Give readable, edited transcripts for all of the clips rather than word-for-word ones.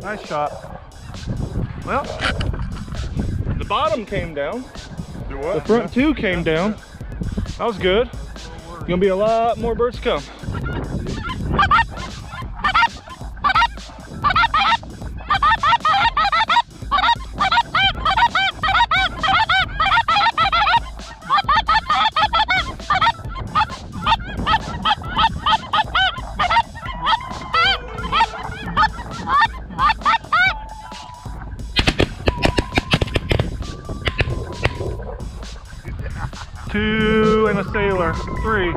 Nice shot. Well, the bottom came down. Do what? The front two came down. That was good. Gonna be a lot more birds to come. Two and a sailor, three.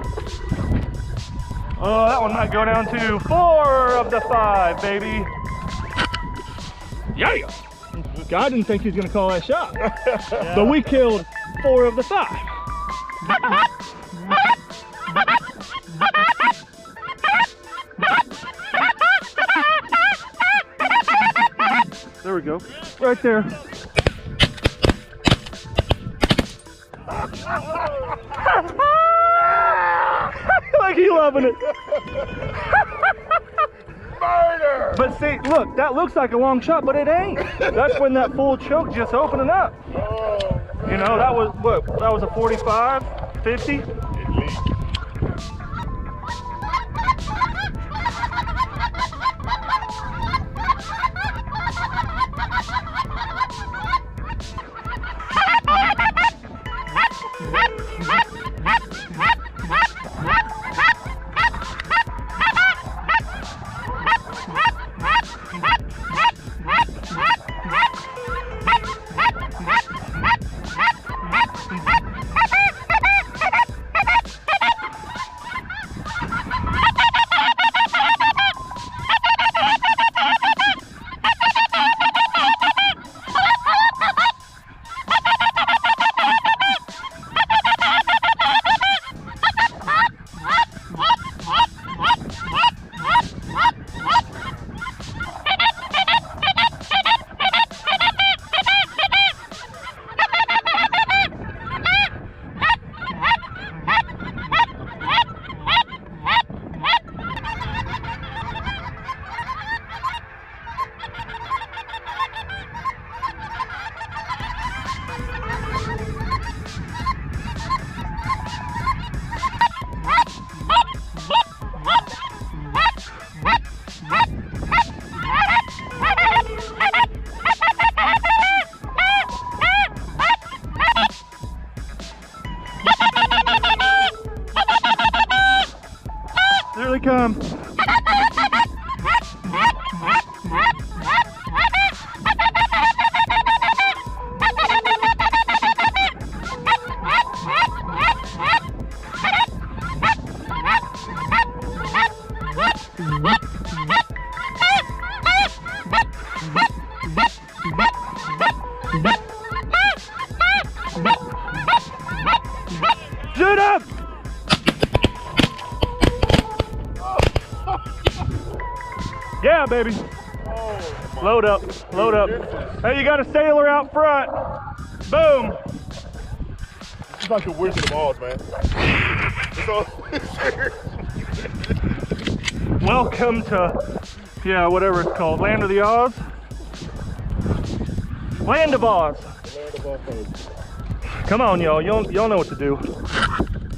Oh, that one might go down to 4 of the 5, baby. Yeah. God didn't think he was gonna call that shot. Yeah. But we killed 4 of the 5. There we go, right there. Like he loving it. Murder! But see, look, that looks like a long shot, but it ain't. That's when that full choke just opening up. Oh, you know, that was what? That was a 45, 50. at least. There they come. Shoot up! Yeah, baby. Oh, load up, load up. Hey, you got a sailor out front. Boom. It's like a Wizard of Oz, man. It's all Welcome to, yeah, whatever it's called, Land of the Oz. Land of Oz. Land of Oz. Come on, y'all know what to do.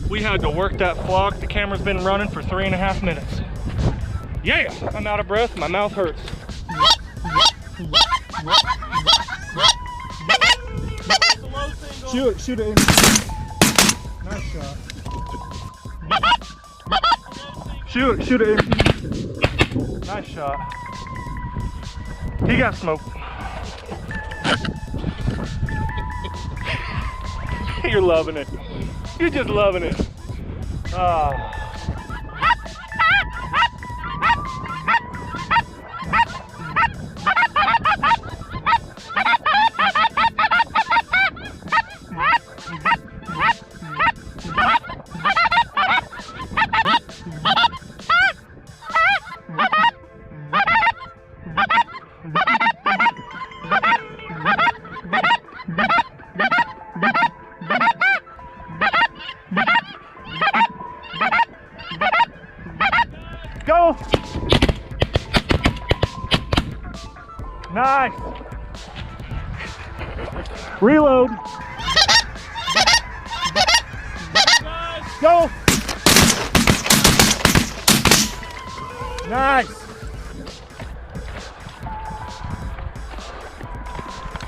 We had to work that flock. The camera's been running for 3.5 minutes. Yeah, I'm out of breath, my mouth hurts. Shoot it in. Nice shot. Shoot it in. Nice shot. He got smoked. You're loving it. You're just loving it. Ah. Bye. Nice. Reload. Go. Nice.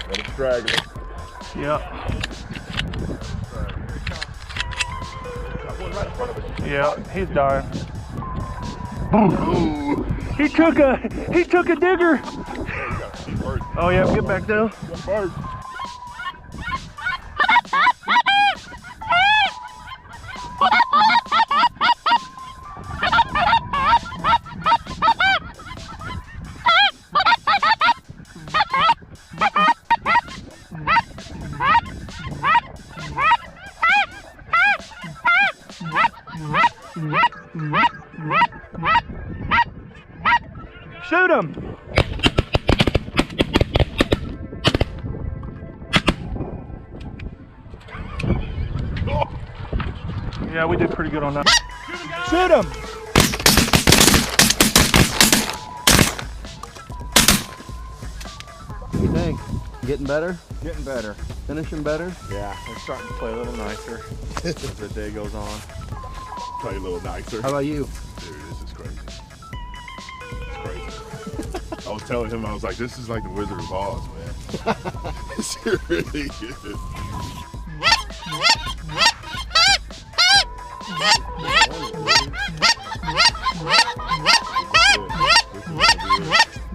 Let it straggle. Yep. Got one right in front of us. Yeah, he's dying. Ooh. He took a digger. Oh yeah, get back down. Bird. Shoot him! Yeah, we did pretty good on that. Shoot him! What do you think? Getting better? Getting better. Finishing better? Yeah, we're starting to play a little nicer as the day goes on. Play a little nicer. How about you? Dude, this is crazy. It's crazy. I was telling him, I was like, this is like the Wizard of Oz, man. It really is.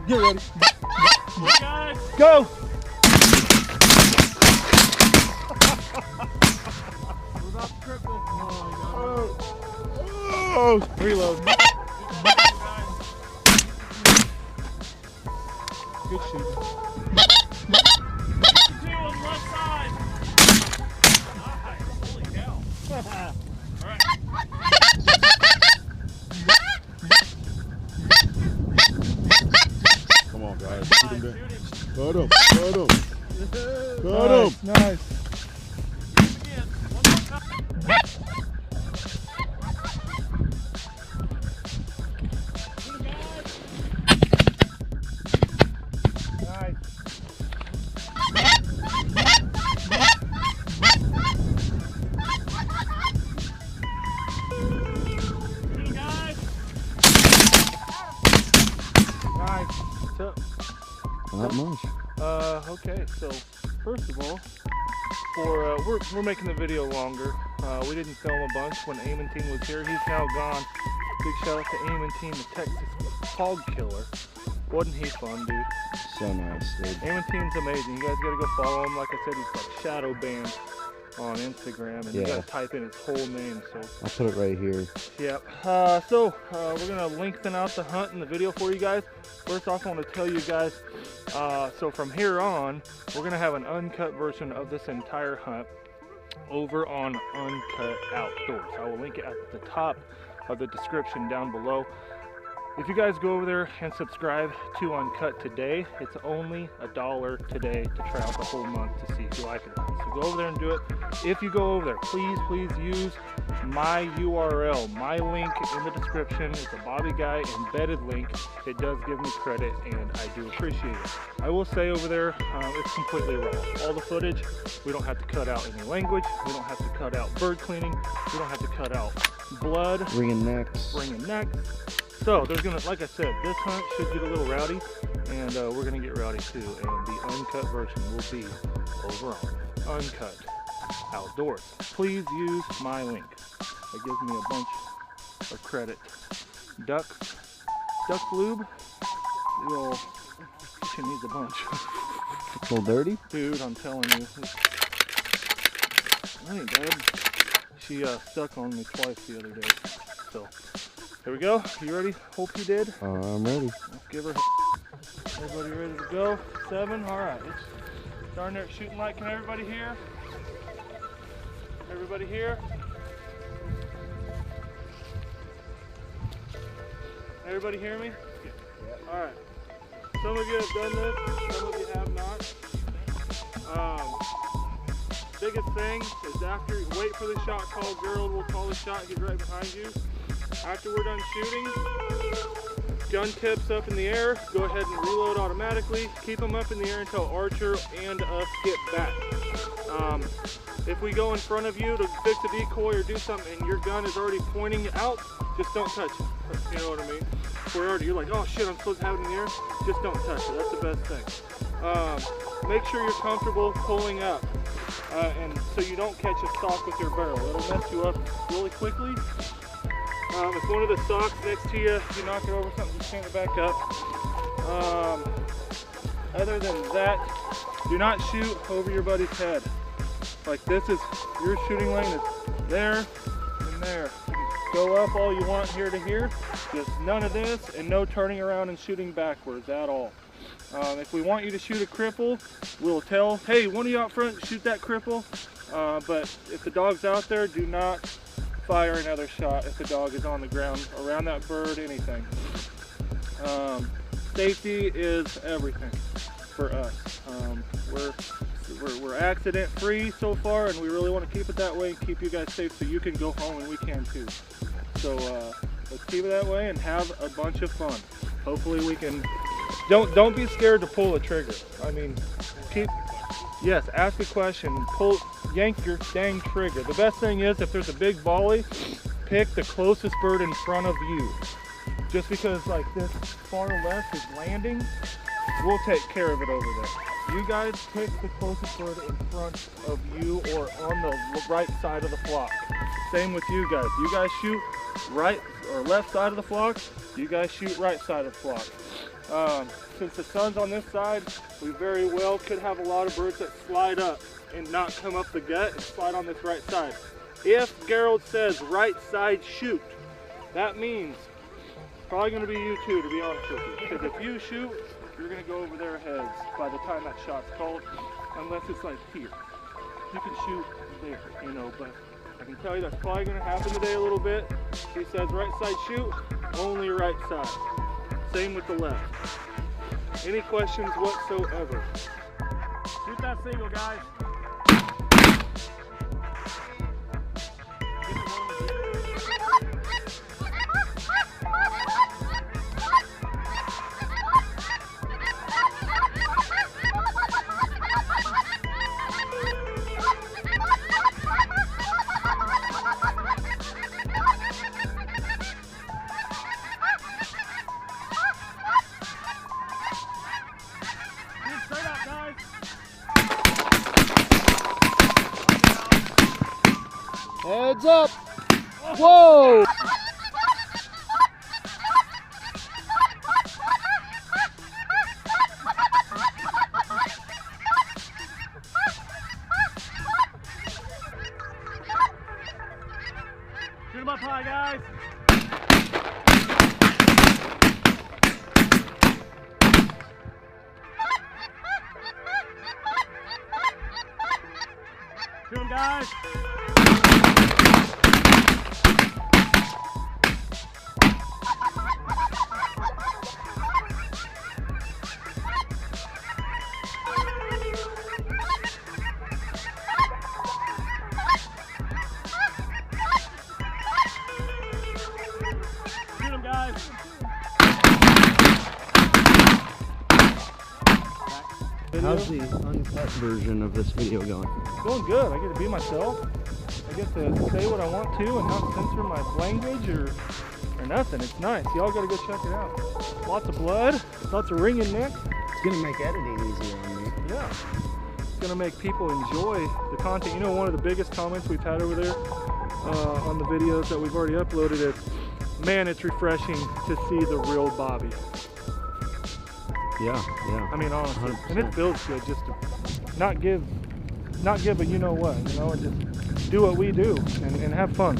Get ready. Go! Oh, Reload. Good shooting. Two on the left side. Nice. Holy cow. All right. come on, guys. Shoot him down. Cut him. Cut him. Cut him. Nice. Not much. Okay, so first of all, we're making the video longer. We didn't film a bunch when Amentine was here. He's now gone. Big shout out to Amentine, the Texas hog killer. Wasn't he fun, dude? So nice, dude. Amentine's amazing. You guys gotta go follow him. Like I said, he's like shadow banned on Instagram, and you gotta type in his whole name. So I'll put it right here. yep. We're gonna lengthen out the hunt in the video for you guys. First off, I want to tell you guys, so from here on, we're gonna have an uncut version of this entire hunt over on Uncut Outdoors. I will link it at the top of the description down below. If you guys go over there and subscribe to Uncut today, it's only $1 today to try out the whole month to see if you like it. So go over there and do it. If you go over there, please use my URL, my link in the description. It's a Bobby Guy embedded link. It does give me credit, and I do appreciate it. I will say over there, it's completely raw. All the footage, we don't have to cut out any language. We don't have to cut out bird cleaning. We don't have to cut out blood. Wringing necks. Wringing necks. So there's gonna, like I said, this hunt should get a little rowdy, and we're gonna get rowdy too. And the uncut version will be over on Uncut Outdoors. Please use my link. It gives me a bunch of credit. Duck lube. Well, she needs a bunch. It's a little dirty? Dude, I'm telling you. That ain't bad. She stuck on me twice the other day. So. Here we go. You ready? Hope you did. I'm ready. Let's give her. Everybody ready to go? 7. All right. It's darn near shooting light. Can everybody hear? Everybody hear? Everybody hear me? All right. Some of you have done this. Some of you have not. Biggest thing is after wait for the shot call. Gerald will call the shot. He's right behind you. After we're done shooting, gun tips up in the air, go ahead and reload automatically. Keep them up in the air until Archer and us get back. If we go in front of you to fix a decoy or do something and your gun is already pointing out, just don't touch it. You know what I mean? You're like, oh shit, I'm supposed to have it in the air. Just don't touch it. That's the best thing. Make sure you're comfortable pulling up, and so you don't catch a sock with your barrel. It'll mess you up really quickly. If one of the socks next to you, you knock it over something, just stand it back up. Other than that, do not shoot over your buddy's head. Like this is, your shooting lane is there and there. You can go up all you want here to here. Just none of this and no turning around and shooting backwards at all. If we want you to shoot a cripple, we'll tell, hey, one of you out front, shoot that cripple. But if the dog's out there, do not fire another shot if the dog is on the ground, around that bird, anything. Safety is everything for us. We're accident free so far, and we really want to keep it that way and keep you guys safe so you can go home and we can too. So let's keep it that way and have a bunch of fun. Hopefully we can, don't be scared to pull a trigger. I mean, yes, ask a question, yank your dang trigger. The best thing is if there's a big volley, pick the closest bird in front of you. Just because like this far left is landing, we'll take care of it over there. You guys pick the closest bird in front of you or on the right side of the flock. Same with you guys. You guys shoot right or left side of the flock. You guys shoot right side of the flock. Since the sun's on this side, we very well could have a lot of birds that slide up and not come up the gut and slide on this right side. If Gerald says right side shoot, that means it's probably going to be you too, to be honest with you. Because if you shoot, you're going to go over their heads by the time that shot's called, unless it's like here. You can shoot there, you know, but I can tell you that's probably going to happen today a little bit. He says right side shoot, only right side. Same with the left. Any questions whatsoever? Shoot that single, guys. Heads up! Whoa! Shoot him up high, guys. Shoot him, guys. How's the uncut version of this video going? Going good. I get to be myself. I get to say what I want to and not censor my language or nothing. It's nice. Y'all got to go check it out. Lots of blood, lots of ringing neck. It's gonna make editing easier on me. Yeah. It's gonna make people enjoy the content. You know, one of the biggest comments we've had over there on the videos that we've already uploaded is, man, it's refreshing to see the real Bobby. Yeah. I mean, honestly, 100%. and it feels good just to not give a you know what, you know, and just do what we do and have fun.